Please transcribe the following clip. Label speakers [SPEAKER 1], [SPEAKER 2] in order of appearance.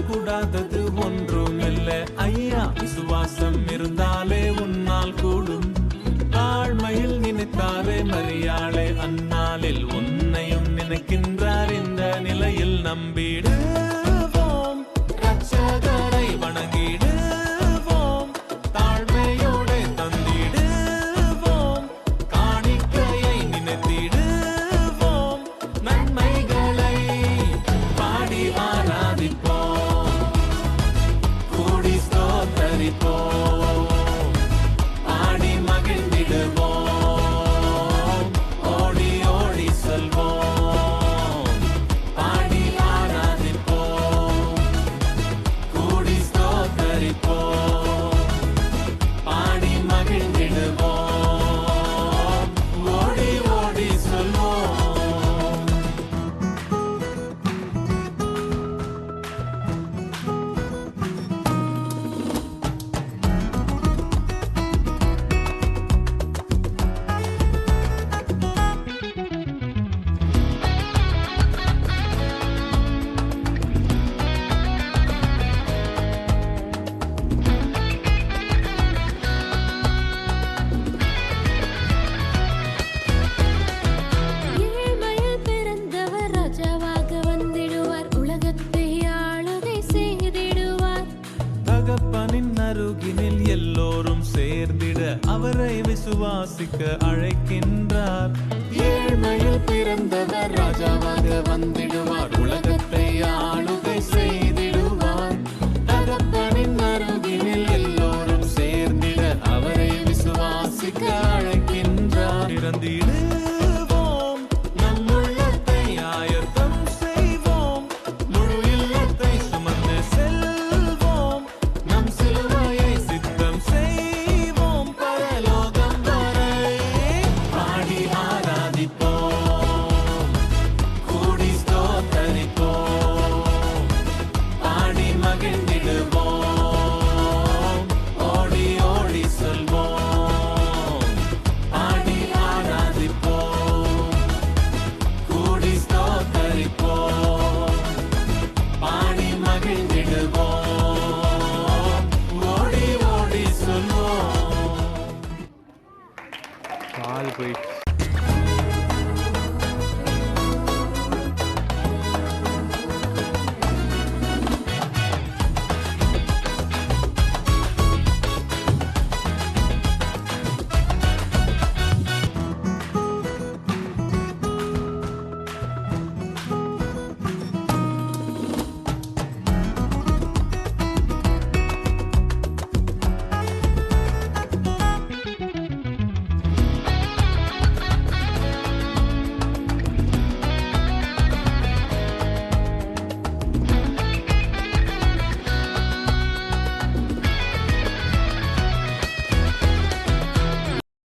[SPEAKER 1] கூடாதது ஒன்றுமில்லை ஐயா, விசுவாசம் இருந்தாலே உன்னால் கூடும். தாழ்மையில் நினைத்தாரே மரியாளே, அந்நாளில் உன்னையும் நினைக்கின்றார். இந்த நிலையில் நம்பிடுவோம், ரட்சகரை வணங்கிடுவோம், தாழ்மையோடு தந்திடுவோம், காணிக்கையை நினைத்திடுவோம், நன்மைகளை பாடி ஆராதிப்போம், பாடி மகிழ்ந்திடுவோம், ஓடி ஓடி செல்வோம், பாடி ஆராதிப்போம், கூடி ஸ்தோத்தரிப்போம், பாடி மகிழ்ந்திடுவோம், ஓடி ஓடி செல்வோம். அருகினில் எல்லோரும் சேர்ந்திட அவரை விசுவாசிக்க அழைக்கின்றார். ஏழ்மையில் பிறந்தவர் ராஜாவாக வந்திடுவார், உலகத்தை ஆளுகை செய்திடுவார். தகப்பனின் அருகினில் எல்லோரும் சேர்ந்திட அவரை விசுவாசிக்க அழைக்கின்றார். இறந்திடுவோம், நம் உள்ளத்தை ஆயத்தம் செய்வோம், முழு இல்லத்தை சுமந்து செல்வோம், நம் சிலுவையை சித்தம் செய்வோம், பரலோகம் வரை பாடி ஆராதிப்போம், கூடி ஸ்தோத்தரிப்போம், பாடி மகிழ்ந்திடுவோம், ஓடி ஓடி செல்வோம், பாடி ஆராதிப்போம், கூடி ஸ்தோத்தரிப்போம், பாடி மகிழ்ந்திடுவோம், ஓடி ஓடி செல்வோம்.
[SPEAKER 2] கால் போயிடுச்சு.